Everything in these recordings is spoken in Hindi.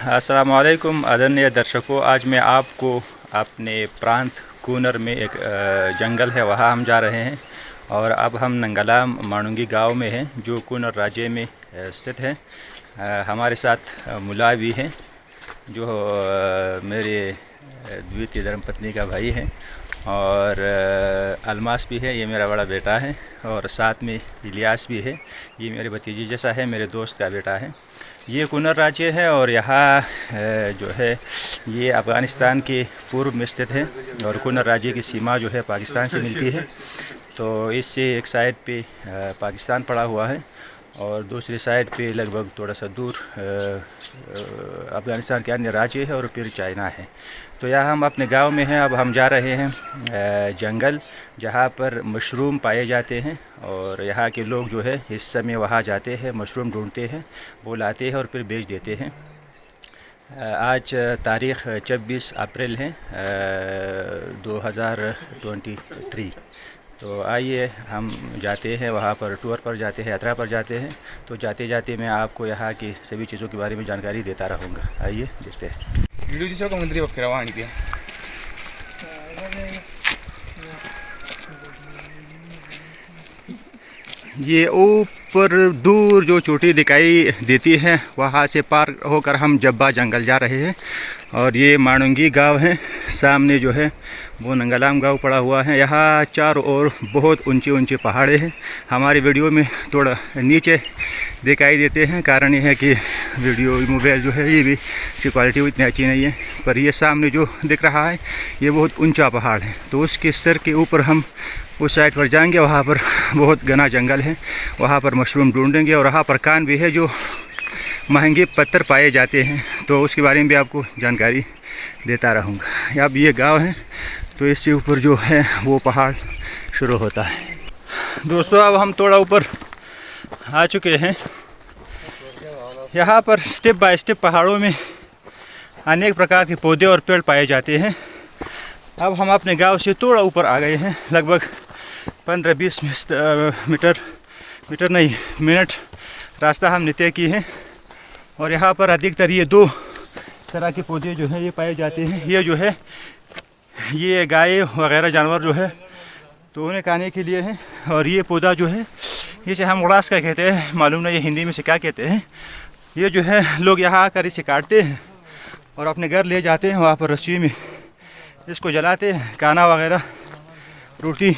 अस्सलाम वालेकुम आदरणीय दर्शकों, आज मैं आपको अपने प्रांत कूनर में एक जंगल है वहाँ हम जा रहे हैं। और अब हम नंगलाम माणुंगी गांव में हैं जो कूनर राज्य में स्थित है। हमारे साथ मुला भी हैं जो मेरे द्वितीय धर्मपत्नी का भाई है, और अलमास भी है, ये मेरा बड़ा बेटा है, और साथ में इलियास भी है, ये मेरे भतीजे जैसा है, मेरे दोस्त का बेटा है। ये कूनर राज्य है और यहाँ जो है ये अफ़गानिस्तान के पूर्व में स्थित है, और कूनर राज्य की सीमा जो है पाकिस्तान से मिलती है। तो इससे एक साइड पे पाकिस्तान पड़ा हुआ है और दूसरी साइड पे लगभग थोड़ा सा दूर अफ़गानिस्तान के अन्य राज्य है और फिर चाइना है। तो यहाँ हम अपने गांव में हैं। अब हम जा रहे हैं जंगल जहाँ पर मशरूम पाए जाते हैं, और यहाँ के लोग जो है इस समय वहाँ जाते हैं, मशरूम ढूंढते हैं, वो लाते हैं और फिर बेच देते हैं। आज तारीख़ 26 अप्रैल है 2023। तो आइए हम जाते हैं वहाँ पर, टूर पर जाते हैं, यात्रा पर जाते हैं। तो जाते जाते मैं आपको यहाँ की सभी चीज़ों के बारे में जानकारी देता रहूँगा। आइए देखते हैं। वीडियो जिसको कमेंट्री बकरा वहाँ नहीं ये ऊपर दूर जो चोटी दिखाई देती है वहाँ से पार होकर हम जब्बा जंगल जा रहे हैं। और ये माणुंगी गांव है, सामने जो है वो नंगलाम गांव पड़ा हुआ है। यहाँ चारों ओर बहुत ऊंचे ऊंचे पहाड़े हैं। हमारी वीडियो में थोड़ा नीचे दिखाई देते हैं, कारण ये है कि वीडियो मोबाइल जो है ये भी इसकी क्वालिटी इतनी अच्छी नहीं है। पर ये सामने जो दिख रहा है ये बहुत ऊंचा पहाड़ है, तो उसके सर के ऊपर हम उस साइड पर जाएंगे। वहाँ पर बहुत घना जंगल है, वहाँ पर मशरूम ढूंढेंगे, और वहाँ पर कान भी है जो महंगे पत्थर पाए जाते हैं। तो उसके बारे में भी आपको जानकारी देता रहूँगा। अब ये गांव है, तो इससे ऊपर जो है वो पहाड़ शुरू होता है। दोस्तों, अब हम थोड़ा ऊपर आ चुके हैं। यहाँ पर स्टेप बाय स्टेप पहाड़ों में अनेक प्रकार के पौधे और पेड़ पाए जाते हैं। अब हम अपने गांव से थोड़ा ऊपर आ गए हैं, लगभग 15-20 मिनट रास्ता हमने तय की है। और यहाँ पर अधिकतर ये दो तरह के पौधे जो हैं ये पाए जाते हैं। ये जो है ये गाय वगैरह जानवर जो है तो उन्हें खाने के लिए है। और ये पौधा जो है इसे हम उड़ास का कहते हैं, मालूम नहीं ये हिंदी में से क्या कहते हैं। ये जो है लोग यहाँ आकर इसे काटते हैं और अपने घर ले जाते हैं, वहाँ पर रस्सी में इसको जलाते हैं, खाना वगैरह रोटी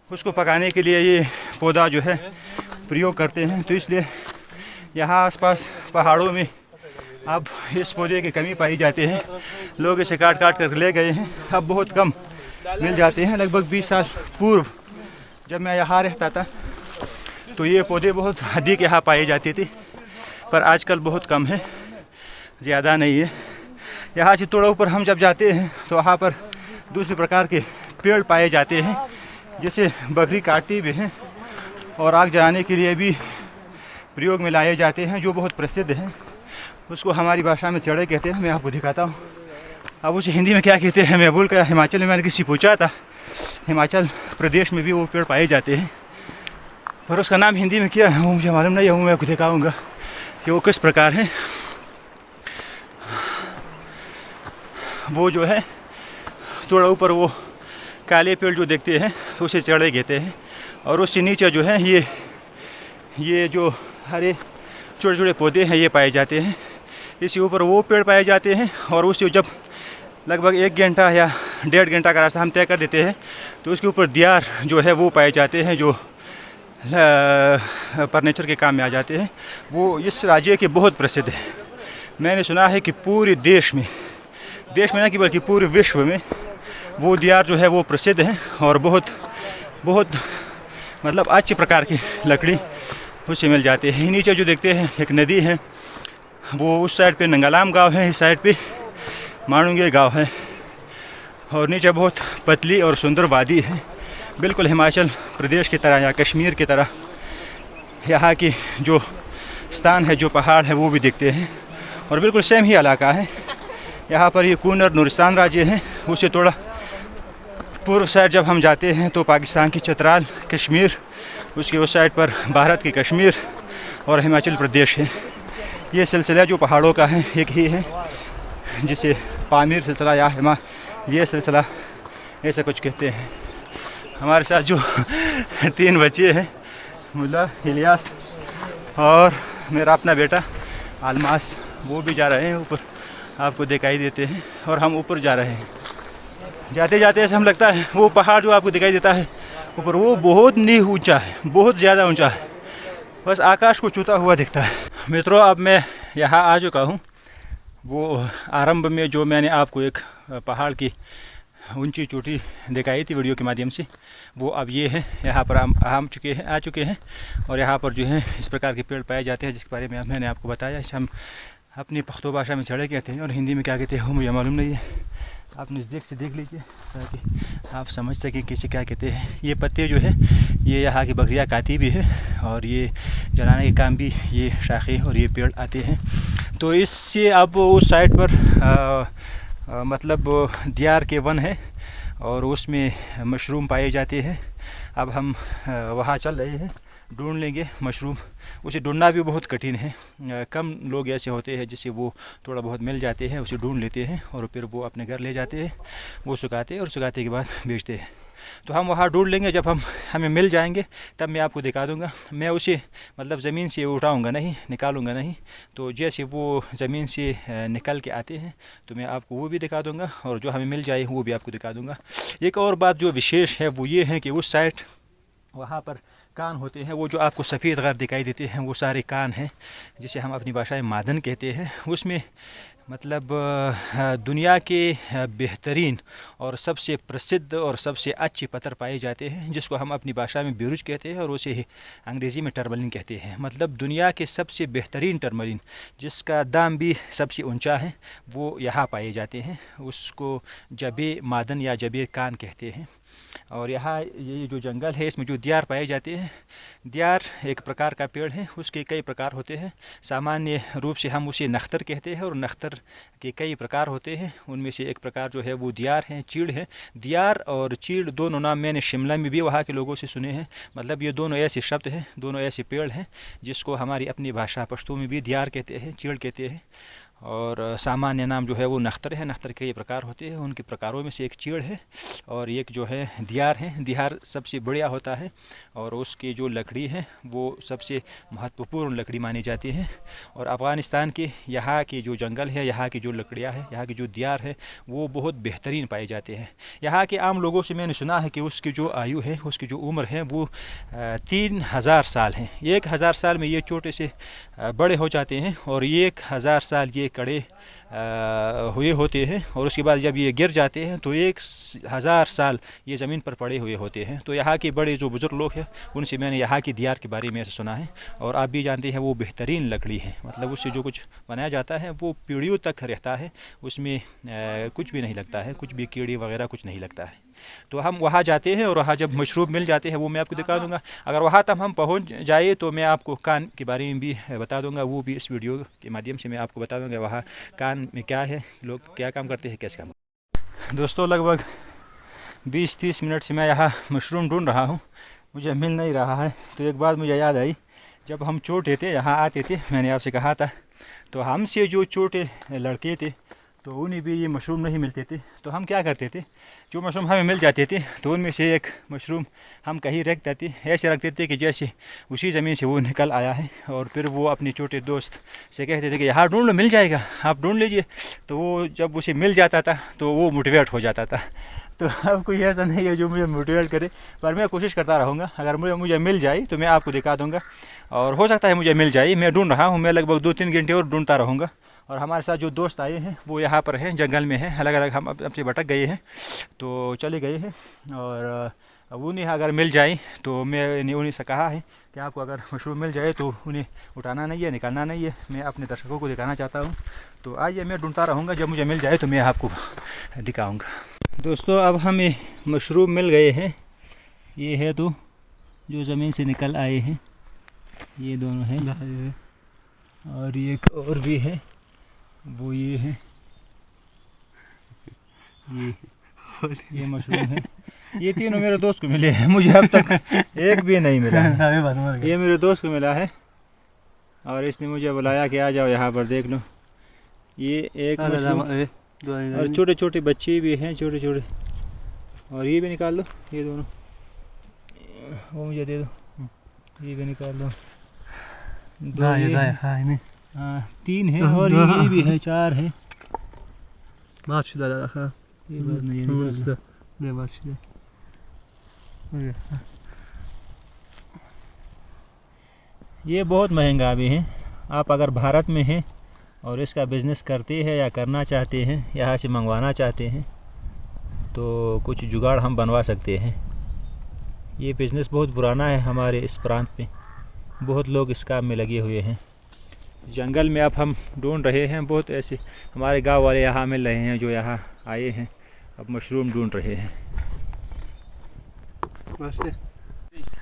उसको पकाने के लिए ये पौधा जो है प्रयोग करते हैं। तो इसलिए यहाँ आसपास पहाड़ों में अब इस पौधे की कमी पाई जाती है। लोग इसे काट काट कर ले गए हैं, अब बहुत कम मिल जाते हैं। लगभग 20 साल पूर्व जब मैं यहाँ रहता था तो ये पौधे बहुत अधिक यहाँ पाए जाते थे, पर आजकल बहुत कम है, ज़्यादा नहीं है। यहाँ से थोड़ा ऊपर हम जब जाते हैं तो वहाँ पर दूसरे प्रकार के पेड़ पाए जाते हैं, जैसे बकरी काटती भी हैं और आग जलाने के लिए भी प्रयोग में लाए जाते हैं, जो बहुत प्रसिद्ध हैं। उसको हमारी भाषा में चढ़े कहते हैं। मैं आपको दिखाता हूँ। अब उसे हिंदी में क्या कहते हैं मैं भूल गया। हिमाचल में मैंने किसी पूछा था, हिमाचल प्रदेश में भी वो पेड़ पाए जाते हैं, पर उसका नाम हिंदी में क्या है वो मुझे मालूम नहीं है। वो मैं आपको दिखाऊँगा कि वो किस प्रकार है। वो जो है थोड़ा ऊपर वो काले पेड़ जो देखते हैं तो उसे चढ़े कहते हैं। और उससे नीचे जो है ये जो हरे छोटे छोटे पौधे हैं ये पाए जाते हैं। इसके ऊपर वो पेड़ पाए जाते हैं। और उससे जब लगभग 1 घंटा या 1.5 घंटा का रास्ता हम तय कर देते हैं तो उसके ऊपर दियार जो है वो पाए जाते हैं, जो फर्नीचर के काम में आ जाते हैं। वो इस राज्य के बहुत प्रसिद्ध है। मैंने सुना है कि पूरे देश में न कि बल्कि पूरे विश्व में वो दियार जो है वो प्रसिद्ध है। और बहुत मतलब अच्छी प्रकार की लकड़ी उससे मिल जाती है। नीचे जो देखते हैं एक नदी है, वो उस साइड पे नंगलाम गांव है, इस साइड पे माणुंगी गांव है। और नीचे बहुत पतली और सुंदर वादी है, बिल्कुल हिमाचल प्रदेश की तरह या कश्मीर की तरह यहाँ की जो स्थान है, जो पहाड़ है वो भी दिखते हैं। और बिल्कुल सेम ही इलाका है। यहाँ पर ये कूनर नूरिस्तान राज्य है। उससे थोड़ा पूर्व साइड जब हम जाते हैं तो पाकिस्तान की चतराल कश्मीर, उसके उस साइड पर भारत की कश्मीर और हिमाचल प्रदेश है। ये सिलसिला जो पहाड़ों का है एक ही है, जिसे पामीर सिलसिला या ये सिलसिला ऐसा कुछ कहते हैं। हमारे साथ जो 3 बच्चे हैं, मुल्ला, इलियास और मेरा अपना बेटा अलमास, वो भी जा रहे हैं ऊपर, आपको दिखाई देते हैं। और हम ऊपर जा रहे हैं। जाते जाते ऐसा हम लगता है वो पहाड़ जो आपको दिखाई देता है ऊपर, वो बहुत नींव ऊंचा है, बहुत ज़्यादा ऊंचा है, बस आकाश को छूता हुआ दिखता है। मित्रों, अब मैं यहाँ आ चुका हूँ। वो आरंभ में जो मैंने आपको एक पहाड़ की ऊंची चोटी दिखाई थी वीडियो के माध्यम से, वो अब ये है। यहाँ पर हम आ चुके हैं और यहाँ पर जो है इस प्रकार के पेड़ पाए जाते हैं, जिसके बारे में मैंने आपको बताया। इसे हम अपनी पख्तो भाषा में चढ़े कहते हैं और हिंदी में क्या कहते हैं वो मुझे मालूम नहीं है। आप नज़दीक से देख लीजिए ताकि आप समझ सकें किसे क्या कहते हैं। ये पत्ते जो है ये यहाँ की बकरियाँ खाती भी है और ये जलाने के काम भी ये शाखें और ये पेड़ आते हैं। तो इससे अब उस साइड पर मतलब दियार के वन है और उसमें मशरूम पाए जाते हैं। अब हम वहाँ चल रहे हैं, ढूंढ लेंगे मशरूम। उसे ढूंढना भी बहुत कठिन है, कम लोग ऐसे होते हैं जिससे वो थोड़ा बहुत मिल जाते हैं, उसे ढूंढ लेते हैं और फिर वो अपने घर ले जाते हैं, वो सुखाते हैं और सुखाते के बाद बेचते हैं। तो हम वहाँ ढूंढ लेंगे, जब हमें मिल जाएंगे तब मैं आपको दिखा दूँगा। मैं उसे मतलब ज़मीन से उठाऊँगा नहीं, निकालूँगा नहीं। तो जैसे वो ज़मीन से निकल के आते हैं तो मैं आपको वो भी दिखा दूँगा और जो हमें मिल जाए वो भी आपको दिखा दूँगा। एक और बात जो विशेष है वो ये है कि उस साइड वहाँ पर कान होते हैं, वो जो आपको सफ़ेद ग़र दिखाई देते हैं वो सारे कान हैं, जिसे हम अपनी भाषा में मादन कहते हैं। उसमें मतलब दुनिया के बेहतरीन और सबसे प्रसिद्ध और सबसे अच्छे पत्थर पाए जाते हैं, जिसको हम अपनी भाषा में बिरुज कहते हैं और उसे अंग्रेज़ी में टर्मलिन कहते हैं। मतलब दुनिया के सबसे बेहतरीन टर्मलिन, जिसका दाम भी सबसे ऊंचा है, वो यहाँ पाए जाते हैं। उसको जबे मादन या जबे कान कहते हैं। और यहाँ ये जो जंगल है इसमें जो दियार पाए जाते हैं, दियार एक प्रकार का पेड़ है, उसके कई प्रकार होते हैं। सामान्य रूप से हम उसे नख्तर कहते हैं और नख्तर के कई प्रकार होते हैं। उनमें से एक प्रकार जो है वो दियार है, चीड़ है। दियार और चीड़ दोनों नाम मैंने शिमला में भी वहाँ के लोगों से सुने हैं। मतलब ये दोनों ऐसे शब्द हैं, दोनों ऐसे पेड़ हैं जिसको हमारी अपनी भाषा पश्तो में भी दियार कहते हैं, चीड़ कहते हैं। और सामान्य नाम जो है वो नख्तर है। नख्तर के कई प्रकार होते हैं, उनके प्रकारों में से एक चीड़ है और एक जो है दियार है। दियार सबसे बढ़िया होता है और उसकी जो लकड़ी है वो सबसे महत्वपूर्ण लकड़ी मानी जाती है। और अफ़गानिस्तान के यहाँ के जो जंगल है, यहाँ की जो लकड़ियाँ हैं, यहाँ की जो दियार है वो बहुत बेहतरीन पाए जाते हैं। यहाँ के आम लोगों से मैंने सुना है कि उसकी जो आयु है, उसकी जो उम्र है वो 3000 साल है। 1000 साल में ये छोटे से बड़े हो जाते हैं और 1000 साल ये कड़े हुए होते हैं और उसके बाद जब ये गिर जाते हैं तो 1000 साल ये ज़मीन पर पड़े हुए होते हैं। तो यहाँ के बड़े जो बुज़ुर्ग लोग हैं उनसे मैंने यहाँ की दियार के बारे में ऐसा सुना है। और आप भी जानते हैं वो बेहतरीन लकड़ी है, मतलब उससे जो कुछ बनाया जाता है वो पीढ़ियों तक रहता है, उसमें कुछ भी नहीं लगता है, कुछ भी कीड़ी वगैरह कुछ नहीं लगता है। तो हम वहाँ जाते हैं और वहाँ जब मशरूम मिल जाते हैं वो मैं आपको दिखा दूँगा। अगर वहाँ तक हम पहुँच जाए तो मैं आपको कान के बारे में भी बता दूँगा, वो भी इस वीडियो के माध्यम से मैं आपको बता दूँगा वहाँ कान में क्या है, लोग क्या काम करते हैं, कैसे काम। दोस्तों, लगभग 20-30 मिनट से मैं यहाँ मशरूम ढूंढ रहा हूँ, मुझे मिल नहीं रहा है। तो एक बात मुझे याद आई, जब हम छोटे थे यहाँ आते थे, मैंने आपसे कहा था, तो हमसे जो छोटे लड़के थे तो उन्हें भी ये मशरूम नहीं मिलते थे। तो हम क्या करते थे, जो मशरूम हमें मिल जाते थे तो उनमें से एक मशरूम हम कहीं रख देते, ऐसे रख देते कि जैसे उसी ज़मीन से वो निकल आया है। और फिर वो अपने छोटे दोस्त से कहते थे कि यहाँ ढूंढ लो, मिल जाएगा, आप ढूंढ लीजिए। तो वो जब उसे मिल जाता था तो वो मोटिवेट हो जाता था। तो अब कोई ऐसा नहीं है जो मुझे मोटिवेट करे, पर मैं कोशिश करता रहूँगा। अगर मुझे मिल जाए तो मैं आपको दिखा दूँगा और हो सकता है मुझे मिल जाए। मैं ढूंढ रहा हूँ, मैं लगभग 2-3 घंटे और ढूंढता रहूँगा। और हमारे साथ जो दोस्त आए हैं वो यहाँ पर हैं, जंगल में हैं, अलग अलग हम अब से भटक गए हैं तो चले गए हैं। और अब उन्हें अगर मिल जाए तो मैं उन्हीं से कहा है कि आपको अगर मशरूम मिल जाए तो उन्हें उठाना नहीं है, निकालना नहीं है। मैं अपने दर्शकों को दिखाना चाहता हूँ। तो आइए, मैं ढूंढता रहूँगा, जब मुझे मिल जाए तो मैं आपको दिखाऊँगा। दोस्तों, अब हमें मशरूम मिल गए हैं। ये है तो जो ज़मीन से निकल आए हैं, ये दोनों हैं और एक और भी है, वो ये है, ये मशरूम है। ये तीनों मेरे दोस्त को मिले हैं, मुझे अब तक एक भी नहीं मिला है। ये मेरे दोस्त को मिला है और इसने मुझे बुलाया कि आ जाओ यहाँ पर देख लो। ये एक मशरूम और छोटे छोटे बच्चे भी हैं, छोटे छोटे। और ये भी निकाल लो, ये दोनों, वो मुझे दे दो, ये भी निकाल लो। हाँ 3 है और ये भी है, 4 है। ये बहुत महंगा भी है। आप अगर भारत में हैं और इसका बिज़नेस करते हैं या करना चाहते हैं, यहाँ से मंगवाना चाहते हैं, तो कुछ जुगाड़ हम बनवा सकते हैं। ये बिज़नेस बहुत पुराना है हमारे इस प्रांत में, बहुत लोग इस काम में लगे हुए हैं। जंगल में अब हम ढूंढ रहे हैं, बहुत ऐसे हमारे गांव वाले यहाँ मिल रहे हैं जो यहाँ आए हैं, अब मशरूम ढूंढ रहे हैं।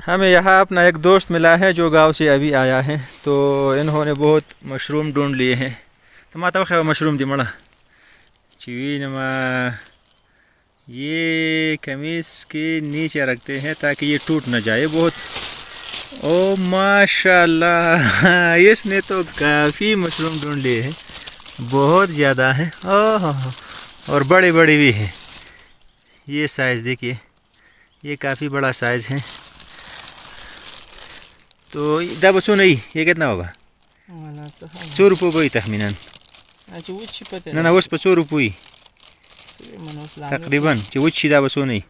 हमें यहाँ अपना एक दोस्त मिला है जो गांव से अभी आया है, तो इन्होंने बहुत मशरूम ढूंढ लिए हैं। तो माता खैर मशरूम दी मड़ा चीनमा, ये कमीज़ के नीचे रखते हैं ताकि ये टूट न जाए बहुत। ओ माशाल्लाह, इसने तो काफ़ी मशरूम ढूंढ लिए हैं, बहुत ज़्यादा हैं। ओह, और बड़े बड़े भी हैं। ये साइज़ देखिए, ये काफ़ी बड़ा साइज़ है। तो दबसो नहीं, ये कितना होगा? 100 रुपये कोई तखमीनन ना उस पर 100 रुपये तकरीबन। चुची दबसो नहीं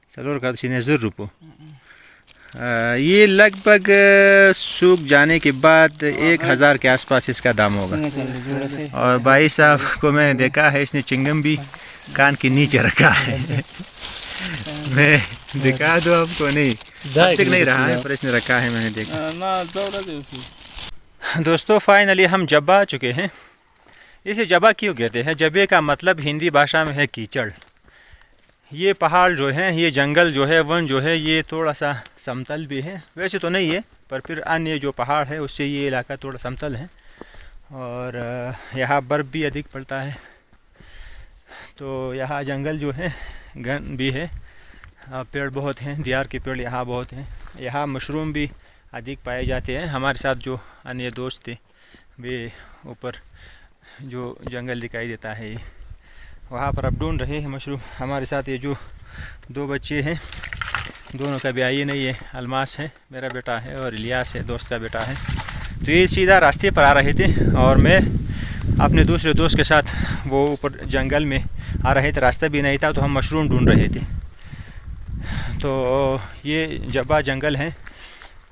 सलोर का 100 रुपये। ये लगभग सूख जाने के बाद 1000 के आसपास इसका दाम होगा। और भाई साहब को मैंने देखा है, इसने चिंगम भी कान के नीचे रखा है। मैं दिखा दूँ आपको, नहीं तक नहीं रहा है पर इसने रखा है, मैंने देखा। दोस्तों फाइनली हम जब्बा आ चुके हैं। इसे जब्बा क्यों कहते हैं? जब्बे का मतलब हिंदी भाषा में है कीचड़। ये पहाड़ जो है, ये जंगल जो है, वन जो है, ये थोड़ा सा समतल भी है, वैसे तो नहीं है पर फिर अन्य जो पहाड़ है उससे ये इलाका थोड़ा समतल है। और यहाँ बर्फ़ भी अधिक पड़ता है, तो यहाँ जंगल जो है घन भी है, पेड़ बहुत हैं, दियार के पेड़ यहाँ बहुत हैं। यहाँ मशरूम भी अधिक पाए जाते हैं। हमारे साथ जो अन्य दोस्त थे वे ऊपर जो जंगल दिखाई देता है ये वहाँ पर अब ढूंढ रहे हैं मशरूम। हमारे साथ ये जो 2 बच्चे हैं, दोनों का ब्याह नहीं है, अलमास है मेरा बेटा है और इलियास है दोस्त का बेटा है। तो ये सीधा रास्ते पर आ रहे थे और मैं अपने दूसरे दोस्त के साथ वो ऊपर जंगल में आ रहे थे, रास्ता भी नहीं था, तो हम मशरूम ढूंढ रहे थे। तो ये जब्बा जंगल है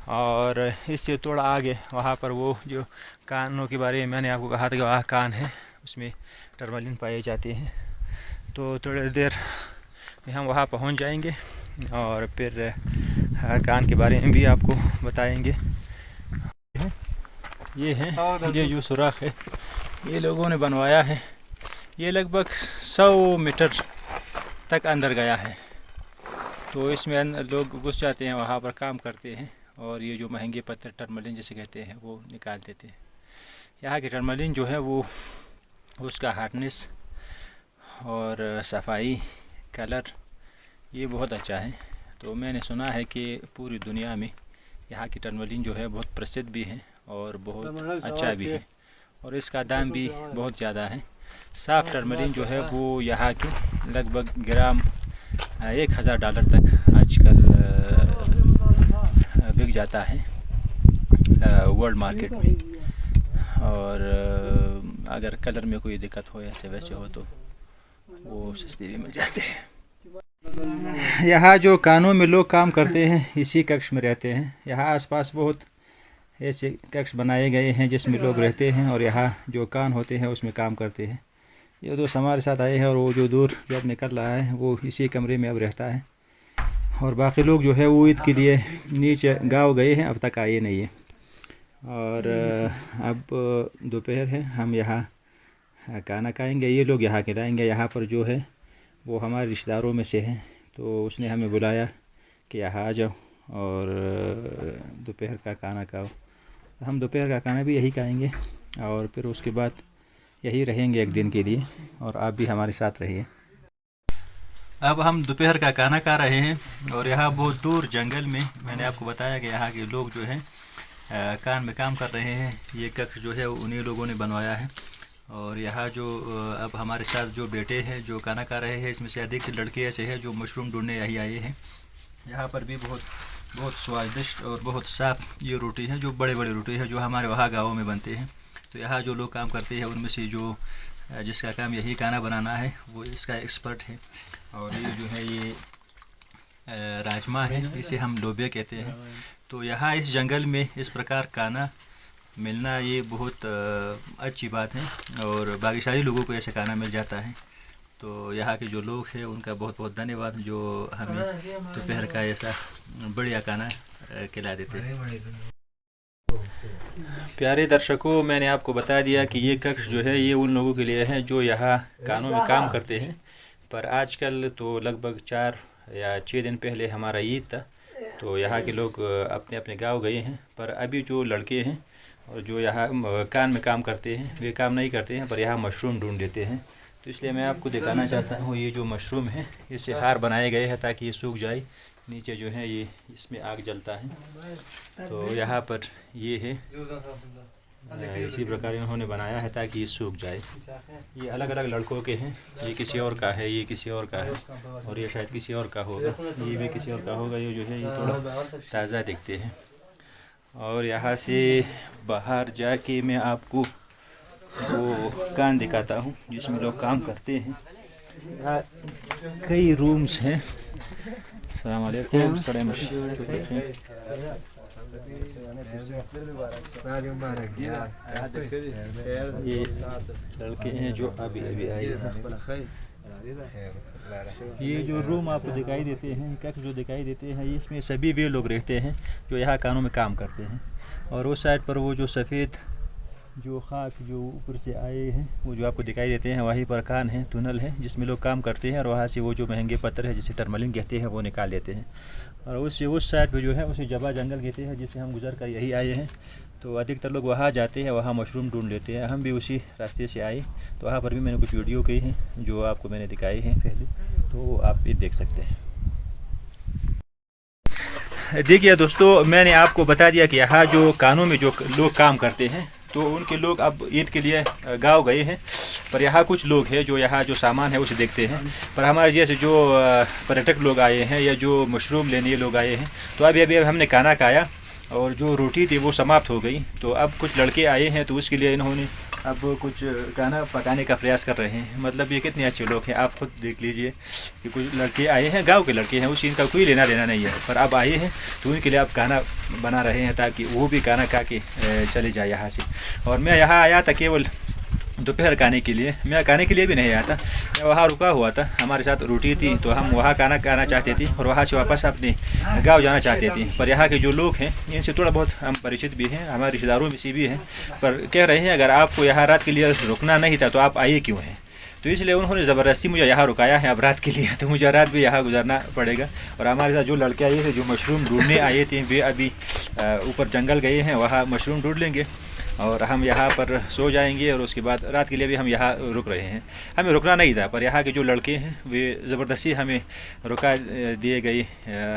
और इससे थोड़ा आगे वहाँ पर वो जो कानों के बारे में मैंने आपको कहा था कि वहाँ कान है, उसमें टर्मलिन पाए जाते हैं। तो थोड़ी देर में हम वहाँ पहुँच जाएंगे और फिर कान के बारे में भी आपको बताएंगे। ये है, ये जो सुराख है ये लोगों ने बनवाया है। ये लगभग 100 मीटर तक अंदर गया है, तो इसमें लोग घुस जाते हैं, वहाँ पर काम करते हैं और ये जो महंगे पत्थर टर्मलिन जिसे कहते हैं वो निकाल देते हैं। यहाँ की टर्मलिन जो है वो उसका हार्डनेस और सफाई, कलर ये बहुत अच्छा है। तो मैंने सुना है कि पूरी दुनिया में यहाँ की टर्मलिन जो है बहुत प्रसिद्ध भी है और बहुत अच्छा भी है और इसका दाम भी बहुत ज़्यादा है। साफ़ टर्मलिन जो है वो यहाँ के लगभग ग्राम $1000 तक आजकल बिक जाता है वर्ल्ड मार्केट में। और अगर कलर में कोई दिक्कत हो ऐसे वैसे हो तो वो सस्ते भी मिल जाते हैं। यहाँ जो कानों में लोग काम करते हैं इसी कक्ष में रहते हैं। यहाँ आसपास बहुत ऐसे कक्ष बनाए गए हैं जिसमें लोग रहते हैं और यहाँ जो कान होते हैं उसमें काम करते हैं। ये दोस्त हमारे साथ आए हैं और वो जो दूर जो अब निकल रहा है वो इसी कमरे में अब रहता है और बाकी लोग जो है वो ईद के लिए नीचे गाँव गए हैं, अब तक आए नहीं है। और अब दोपहर है, हम यहाँ खाना खाएंगे, ये लोग यहाँ खिलाएंगे। यहाँ पर जो है वो हमारे रिश्तेदारों में से हैं, तो उसने हमें बुलाया कि यहाँ आ जाओ और दोपहर का खाना खाओ। हम दोपहर का खाना भी यही खाएंगे और फिर उसके बाद यही रहेंगे एक दिन के लिए और आप भी हमारे साथ रहिए। अब हम दोपहर का खाना खा रहे हैं और यहाँ बहुत दूर जंगल में मैंने आपको बताया कि यहाँ के लोग जो हैं कान में काम कर रहे हैं। ये कक्ष जो है उन्हीं लोगों ने बनवाया है। और यहाँ जो अब हमारे साथ जो बेटे हैं जो खाना खा रहे हैं, इसमें से अधिक से लड़के ऐसे हैं जो मशरूम ढूंढने यही आए हैं। यहाँ पर भी बहुत स्वादिष्ट और बहुत साफ़ ये रोटी है, जो बड़े बड़े रोटी है जो हमारे वहाँ गाँव में बनते हैं। तो यहाँ जो लोग काम करते हैं उनमें से जो जिसका काम यही खाना बनाना है वो इसका एक्सपर्ट है। और ये जो है ये राजमा है, इसे हम लोबिया कहते हैं। तो यहाँ इस जंगल में इस प्रकार खाना मिलना ये बहुत अच्छी बात है और भाग्यशाली लोगों को ऐसे खाना मिल जाता है। तो यहाँ के जो लोग हैं उनका बहुत बहुत धन्यवाद जो हमें दोपहर का ऐसा बढ़िया खाना खिला देते हैं। प्यारे दर्शकों, मैंने आपको बता दिया कि ये कक्ष जो है ये उन लोगों के लिए है जो यहाँ कानों में काम करते हैं। पर आजकल तो लगभग 4 या 6 दिन पहले हमारा ईद था, तो यहाँ के लोग अपने अपने गांव गए हैं। पर अभी जो लड़के हैं और जो यहाँ कान में काम करते हैं वे काम नहीं करते हैं, पर यहाँ मशरूम ढूंढ देते हैं। तो इसलिए मैं आपको दिखाना चाहता हूँ ये जो मशरूम है इससे हार बनाए गए हैं ताकि ये सूख जाए। नीचे जो है ये इसमें आग जलता है। तो यहाँ पर ये है, इसी प्रकार इन्होंने बनाया है ताकि ये सूख जाए। ये अलग अलग लड़कों के हैं, ये किसी और का है, ये किसी और का है और ये शायद किसी और का होगा, ये भी किसी और का होगा। ये जो है ये थोड़ा ताज़ा दिखते हैं। और यहाँ से बाहर जाके मैं आपको वो कान दिखाता हूँ जिसमें लोग काम करते हैं। यहाँ कई रूम्स हैं। अस्सलाम वालेकुम। ये लड़के हैं जो अभी अभी आए हैं। ये जो रूम आपको दिखाई देते हैं, कक्ष जो दिखाई देते हैं, इसमें सभी वे लोग रहते हैं जो यहाँ कानों में काम करते हैं। और उस साइड पर वो जो सफ़ेद जो खाक जो ऊपर से आए हैं वो जो आपको दिखाई देते हैं, वहीं पर कान है, टनल है जिसमें लोग काम करते हैं। और वहाँ से वो जो महंगे पत्थर है जिसे टर्मलिन कहते हैं वो निकाल लेते हैं। और उससे उस साइड पे जो है उसे जबा जंगल कहते हैं जिसे हम गुजर कर यही आए हैं। तो अधिकतर लोग वहाँ जाते हैं, वहाँ मशरूम ढूंढ लेते हैं। हम भी उसी रास्ते से आए, तो वहाँ पर भी मैंने कुछ वीडियो की हैं जो आपको मैंने दिखाई हैं पहले, तो आप भी देख सकते हैं। देखिए दोस्तों, मैंने आपको बता दिया कि यहाँ जो कानों में जो लोग काम करते हैं तो उनके लोग अब ईद के लिए गांव गए हैं। पर यहाँ कुछ लोग हैं जो यहाँ जो सामान है उसे देखते हैं। पर हमारे जैसे जो पर्यटक लोग आए हैं या जो मशरूम लेने लोग आए हैं, तो अभी हमने खाना खाया और जो रोटी थी वो समाप्त हो गई। तो अब कुछ लड़के आए हैं तो उसके लिए इन्होंने अब कुछ खाना पकाने का प्रयास कर रहे हैं। मतलब ये कितने अच्छे लोग हैं, आप खुद देख लीजिए कि कुछ लड़के आए हैं, गांव के लड़के हैं, उस इनका कोई लेना देना नहीं है, पर अब आए हैं तो उनके लिए अब खाना बना रहे हैं ताकि वो भी खाना खा के चले जाए यहाँ से। और मैं यहाँ आया था केवल दोपहर खाने के लिए, मैं खाने के लिए भी नहीं आया था, मैं वहाँ रुका हुआ था। हमारे साथ रोटी थी तो हम वहाँ खाना खाना चाहते थे और वहाँ से वापस अपने गांव जाना चाहते थे। पर यहाँ के जो लोग हैं इनसे थोड़ा बहुत हम परिचित भी हैं, हमारे रिश्तेदारों में से भी हैं। पर कह रहे हैं अगर आपको यहाँ रात के लिए रुकना नहीं था तो आप आए क्यों हैं। तो इसलिए उन्होंने ज़बरदस्ती मुझे यहाँ रुकाया है अब रात के लिए, तो मुझे रात भी यहाँ गुजारना पड़ेगा। और हमारे साथ जो लड़के आए थे जो मशरूम ढूंढने आए थे वे अभी ऊपर जंगल गए हैं, वहाँ मशरूम ढूंढ लेंगे और हम यहाँ पर सो जाएंगे। और उसके बाद रात के लिए भी हम यहाँ रुक रहे हैं। हमें रुकना नहीं था, पर यहाँ के जो लड़के हैं वे ज़बरदस्ती हमें रुका दिए गए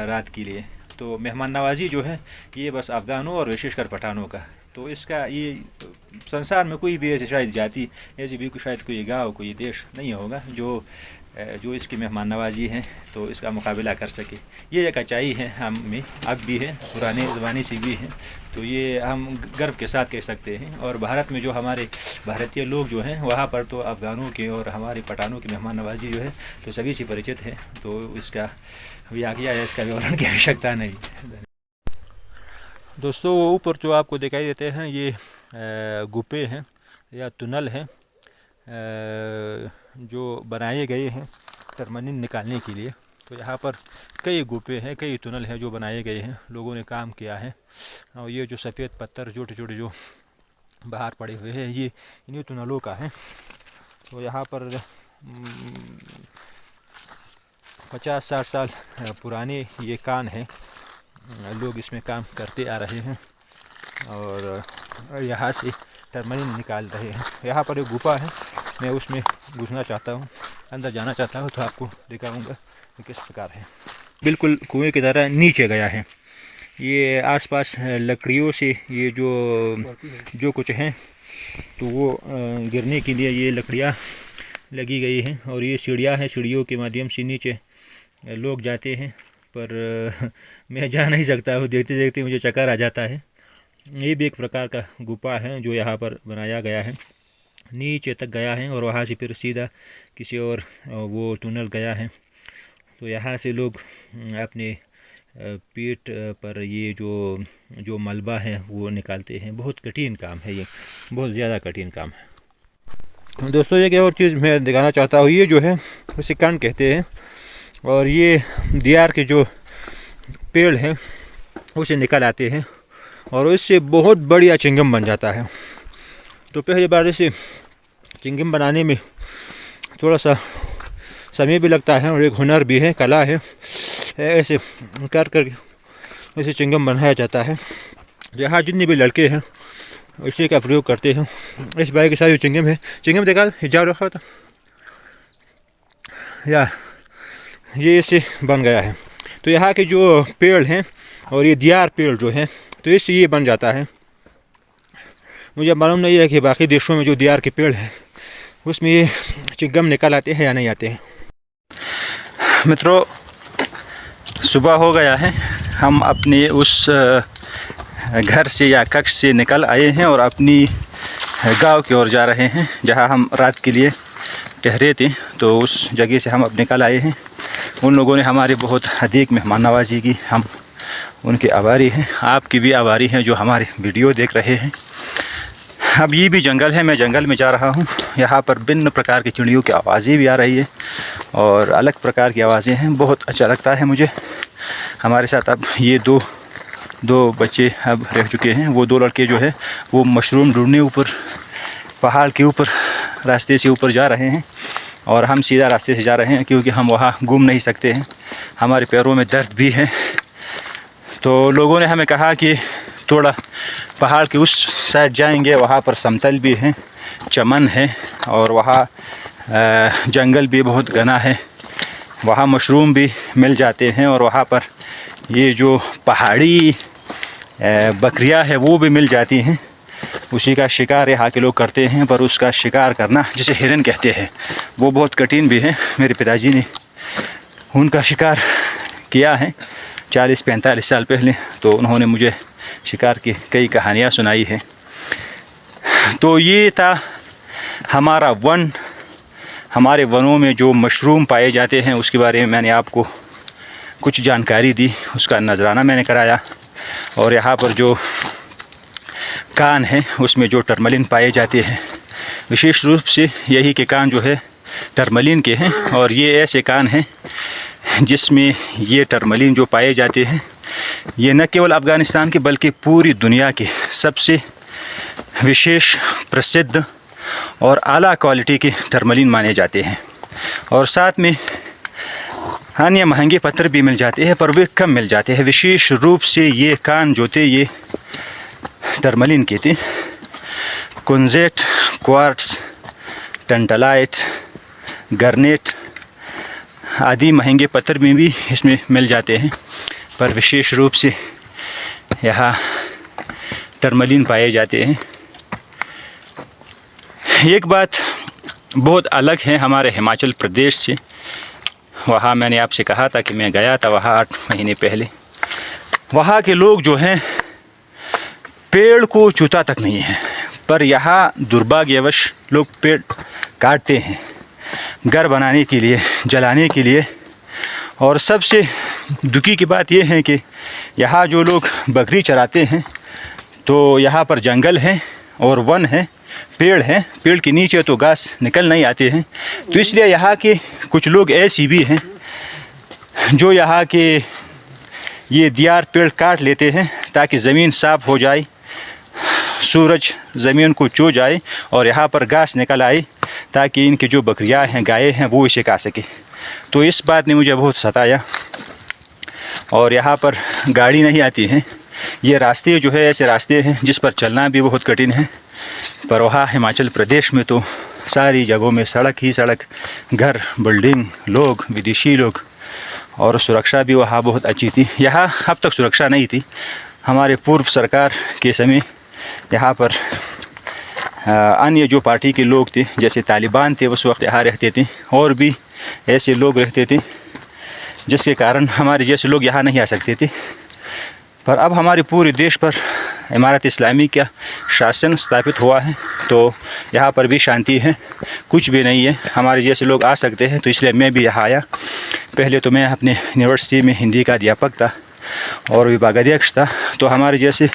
रात के लिए। तो मेहमान नवाजी जो है ये बस अफ़गानों और विशेषकर पठानों का, तो इसका ये संसार में कोई भी ऐसी शायद जाति, ऐसी भी शायद कोई गाँव, कोई देश नहीं होगा जो इसकी मेहमान नवाजी हैं तो इसका मुकाबला कर सके। ये एक अच्छाई है हम में, अब भी है, पुराने ज़माने से भी है। तो ये हम गर्व के साथ कह सकते हैं। और भारत में जो हमारे भारतीय लोग जो हैं वहाँ पर तो अफ़गानों के और हमारे पठानों की मेहमान नवाजी जो है तो सभी से परिचित है। तो इसका व्याख्या या इसका विवरण की आवश्यकता नहीं। दोस्तों, वो ऊपर जो आपको दिखाई देते हैं ये गुप्पे हैं या टनल हैं जो बनाए गए हैं टर्मलिन निकालने के लिए। तो यहाँ पर कई गुप्पे हैं, कई टनल हैं जो बनाए गए हैं, लोगों ने काम किया है। और ये जो सफ़ेद पत्थर छोटे छोटे जो बाहर पड़े हुए हैं ये इन्हीं टनलों का है। तो यहाँ पर 50-60 साल पुराने ये कान है, लोग इसमें काम करते आ रहे हैं और यहाँ से टर्मलिन निकाल रहे हैं। यहाँ पर एक गुफा है, मैं उसमें घुसना चाहता हूँ, अंदर जाना चाहता हूँ, तो आपको दिखाऊंगा कि किस प्रकार है। बिल्कुल कुएं की तरह नीचे गया है। ये आसपास लकड़ियों से ये जो कुछ हैं तो वो गिरने के लिए ये लकड़ियाँ लगी गई हैं। और ये सीढ़ियाँ हैं, सीढ़ियों के माध्यम से नीचे लोग जाते हैं, पर मैं जा नहीं सकता हूँ, देखते देखते मुझे चक्कर आ जाता है। ये भी एक प्रकार का गुफा है जो यहाँ पर बनाया गया है, नीचे तक गया है और वहाँ से फिर सीधा किसी और वो टनल गया है। तो यहाँ से लोग अपने पीठ पर ये जो मलबा है वो निकालते हैं। बहुत कठिन काम है ये, बहुत ज़्यादा कठिन काम है। दोस्तों एक और चीज़ मैं दिखाना चाहता हूँ, ये जो है उसे कान कहते हैं, और ये दियार के जो पेड़ हैं उसे निकल आते हैं और इससे बहुत बढ़िया चिंगम बन जाता है। तो पहली बार इसे चिंगम बनाने में थोड़ा सा समय भी लगता है और एक हुनर भी है, कला है। ऐसे कर ऐसे चिंगम बनाया जाता है। यहाँ जितने भी लड़के हैं इसी का प्रयोग करते हैं। इस भाई के साथ जो चिंगम है, चिंगम देखा हिजाब रखा था या ये इससे बन गया है। तो यहाँ के जो पेड़ हैं और ये दियार पेड़ जो है तो इससे ये बन जाता है। मुझे मालूम नहीं है कि बाकी देशों में जो दियार के पेड़ हैं उसमें ये चिंगम निकल आते हैं या नहीं आते हैं। मित्रों सुबह हो गया है, हम अपने उस घर से या कक्ष से निकल आए हैं और अपनी गांव की ओर जा रहे हैं जहां हम रात के लिए ठहरे थे। तो उस जगह से हम अब निकल आए हैं। उन लोगों ने हमारी बहुत अधिक मेहमान नवाजी की, हम उनके आभारी हैं। आपकी भी आभारी हैं जो हमारे वीडियो देख रहे हैं। अब ये भी जंगल है, मैं जंगल में जा रहा हूँ। यहाँ पर भिन्न प्रकार की चिड़ियों की आवाज़ें भी आ रही है और अलग प्रकार की आवाज़ें हैं। बहुत अच्छा लगता है मुझे। हमारे साथ अब ये दो बच्चे अब रह चुके हैं। वो दो लड़के जो है वो मशरूम ढूंढने ऊपर पहाड़ के ऊपर रास्ते से ऊपर जा रहे हैं और हम सीधा रास्ते से जा रहे हैं क्योंकि हम वहाँ घूम नहीं सकते हैं, हमारे पैरों में दर्द भी है। तो लोगों ने हमें कहा कि थोड़ा पहाड़ के उस साइड जाएंगे, वहाँ पर समतल भी है, चमन है और वहाँ जंगल भी बहुत घना है, वहाँ मशरूम भी मिल जाते हैं और वहाँ पर ये जो पहाड़ी बकरियाँ है वो भी मिल जाती हैं। उसी का शिकार यहाँ के लोग करते हैं, पर उसका शिकार करना जिसे हिरन कहते हैं वो बहुत कठिन भी है। मेरे पिताजी ने उनका शिकार किया है 40-45 साल पहले, तो उन्होंने मुझे शिकार की कई कहानियाँ सुनाई है। तो ये था हमारा वन। हमारे वनों में जो मशरूम पाए जाते हैं उसके बारे में मैंने आपको कुछ जानकारी दी, उसका नजराना मैंने कराया। और यहाँ पर जो कान है उसमें जो टर्मलिन पाए जाते हैं, विशेष रूप से यही के कान जो है टर्मलिन के हैं। और ये ऐसे कान हैं जिसमें ये टर्मलिन जो पाए जाते हैं ये न केवल अफ़गानिस्तान के बल्कि पूरी दुनिया के सबसे विशेष, प्रसिद्ध और आला क्वालिटी के टर्मलिन माने जाते हैं। और साथ में अन्य महंगे पत्थर भी मिल जाते हैं, पर वे कम मिल जाते हैं। विशेष रूप से ये कान जो थे ये टर्मलिन के थे। कुंजेट, क्वार्ट्स, टंटलाइट, गर्नेट आदि महंगे पत्थर में भी इसमें मिल जाते हैं, पर विशेष रूप से यहाँ टर्मलिन पाए जाते हैं। एक बात बहुत अलग है हमारे हिमाचल प्रदेश से। वहाँ मैंने आपसे कहा था कि मैं गया था वहाँ 8 महीने पहले। वहाँ के लोग जो हैं पेड़ को छूता तक नहीं है, पर यहाँ दुर्भाग्यवश लोग पेड़ काटते हैं घर बनाने के लिए, जलाने के लिए। और सबसे दुखी की बात यह है कि यहाँ जो लोग बकरी चराते हैं तो यहाँ पर जंगल है और वन है, पेड़ है, पेड़ के नीचे तो घास निकल नहीं आते हैं। तो इसलिए यहाँ के कुछ लोग ऐसी भी हैं जो यहाँ के ये दियार पेड़ काट लेते हैं ताकि ज़मीन साफ़ हो जाए, सूरज ज़मीन को छू जाए और यहाँ पर घास निकल आए ताकि इनकी जो बकरियाँ हैं, गायें हैं, वो इसे खा सके। तो इस बात ने मुझे बहुत सताया। और यहाँ पर गाड़ी नहीं आती है। ये रास्ते जो है ऐसे रास्ते हैं जिस पर चलना भी बहुत कठिन है। पर वहाँ हिमाचल प्रदेश में तो सारी जगहों में सड़क ही सड़क, घर, बिल्डिंग, लोग, विदेशी लोग और सुरक्षा भी वहाँ बहुत अच्छी थी। यहाँ अब तक सुरक्षा नहीं थी। हमारे पूर्व सरकार के समय यहाँ पर अन्य जो पार्टी के लोग थे, जैसे तालिबान थे, उस वक्त यहाँ रहते थे, और भी ऐसे लोग रहते थे जिसके कारण हमारे जैसे लोग यहाँ नहीं आ सकते थे। पर अब हमारे पूरे देश पर इमारत इस्लामी का शासन स्थापित हुआ है, तो यहाँ पर भी शांति है, कुछ भी नहीं है, हमारे जैसे लोग आ सकते हैं। तो इसलिए मैं भी यहाँ आया। पहले तो मैं अपने यूनिवर्सिटी में हिंदी का अध्यापक था और विभागाध्यक्ष था, तो हमारे जैसे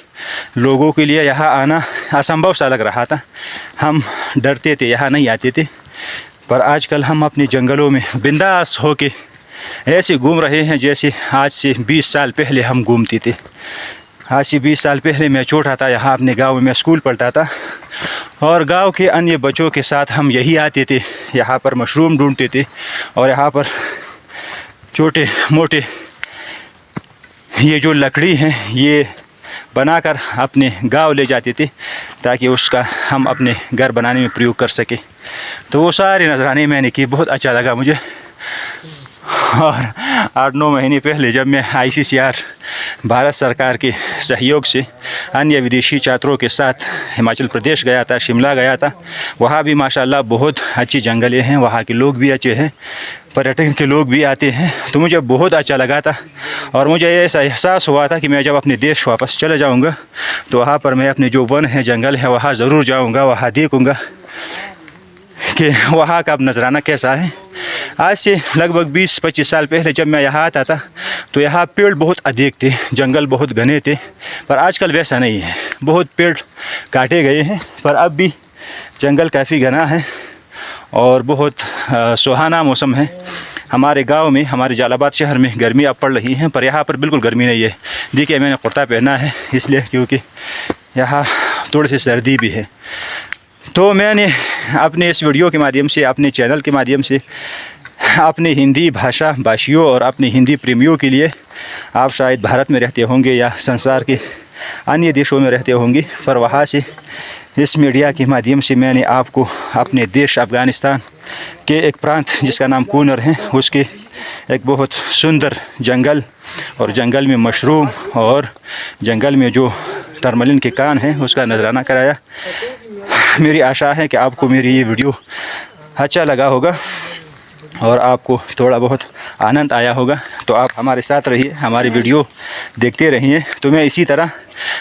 लोगों के लिए यहाँ आना असंभव सा लग रहा था। हम डरते थे, यहाँ नहीं आते थे। पर आजकल हम अपने जंगलों में बिंदास होके ऐसे घूम रहे हैं जैसे आज से 20 साल पहले हम घूमते थे। आज से 20 साल पहले मैं छोटा था, यहाँ अपने गांव में स्कूल पढ़ता था और गांव के अन्य बच्चों के साथ हम यही आते थे, यहाँ पर मशरूम ढूंढते थे और यहाँ पर छोटे मोटे ये जो लकड़ी हैं ये बनाकर अपने गांव ले जाते थे ताकि उसका हम अपने घर बनाने में प्रयोग कर सके। तो वो सारे नजराने मैंने की, बहुत अच्छा लगा मुझे। और 8-9 महीने पहले जब मैं ICCR भारत सरकार के सहयोग से अन्य विदेशी छात्रों के साथ हिमाचल प्रदेश गया था, शिमला गया था, वहाँ भी माशाल्लाह बहुत अच्छी जंगलें हैं, वहाँ के लोग भी अच्छे हैं, पर्यटन के लोग भी आते हैं। तो मुझे बहुत अच्छा लगा था और मुझे ऐसा एहसास हुआ था कि मैं जब अपने देश वापस चले जाऊँगा तो वहाँ पर मैं अपने जो वन है, जंगल है, वहाँ ज़रूर जाऊँगा, वहाँ देखूँगा कि वहाँ का अब नजराना कैसा है। आज से लगभग 20-25 साल पहले जब मैं यहाँ आता था तो यहाँ पेड़ बहुत अधिक थे, जंगल बहुत घने थे, पर आजकल वैसा नहीं है। बहुत पेड़ काटे गए हैं, पर अब भी जंगल काफ़ी घना है और बहुत सुहाना मौसम है। हमारे गांव में, हमारे जालाबाद शहर में गर्मी अब पड़ रही है, पर यहाँ पर बिल्कुल गर्मी नहीं है। देखिए मैंने कुर्ता पहना है इसलिए क्योंकि यहाँ थोड़ी सी सर्दी भी है। तो मैंने अपने इस वीडियो के माध्यम से, अपने चैनल के माध्यम से अपने हिंदी भाषा भाषियों और अपने हिंदी प्रेमियों के लिए, आप शायद भारत में रहते होंगे या संसार के अन्य देशों में रहते होंगे, पर वहाँ से इस मीडिया के माध्यम से मैंने आपको अपने देश अफ़गानिस्तान के एक प्रांत जिसका नाम कूनर है, उसके एक बहुत सुंदर जंगल और जंगल में मशरूम और जंगल में जो टर्मलिन के कान हैं उसका नजराना कराया। मेरी आशा है कि आपको मेरी ये वीडियो अच्छा लगा होगा और आपको थोड़ा बहुत आनंद आया होगा। तो आप हमारे साथ रहिए, हमारी वीडियो देखते रहिए। तो मैं इसी तरह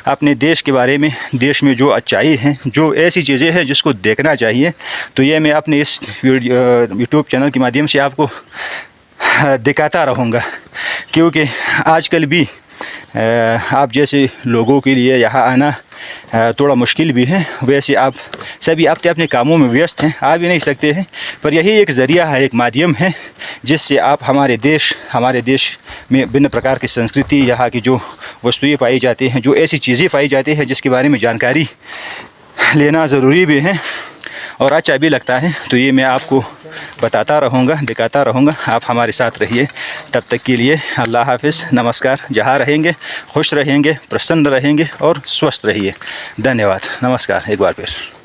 अपने देश के बारे में, देश में जो अच्छाई हैं, जो ऐसी चीज़ें हैं जिसको देखना चाहिए, तो ये मैं अपने इस यूट्यूब चैनल के माध्यम से आपको दिखाता रहूँगा। क्योंकि आजकल भी आप जैसे लोगों के लिए यहाँ आना थोड़ा मुश्किल भी है। वैसे आप सभी अपने अपने कामों में व्यस्त हैं, आ भी नहीं सकते हैं, पर यही एक ज़रिया है, एक माध्यम है जिससे आप हमारे देश में भिन्न प्रकार की संस्कृति, यहाँ की जो वस्तुएं पाई जाती हैं, जो ऐसी चीज़ें पाई जाती हैं जिसके बारे में जानकारी लेना ज़रूरी भी है और अच्छा भी लगता है। तो ये मैं आपको बताता रहूँगा, दिखाता रहूँगा। आप हमारे साथ रहिए। तब तक के लिए अल्लाह हाफ़िज़, नमस्कार। जहाँ रहेंगे खुश रहेंगे, प्रसन्न रहेंगे और स्वस्थ रहिए। धन्यवाद, नमस्कार एक बार फिर।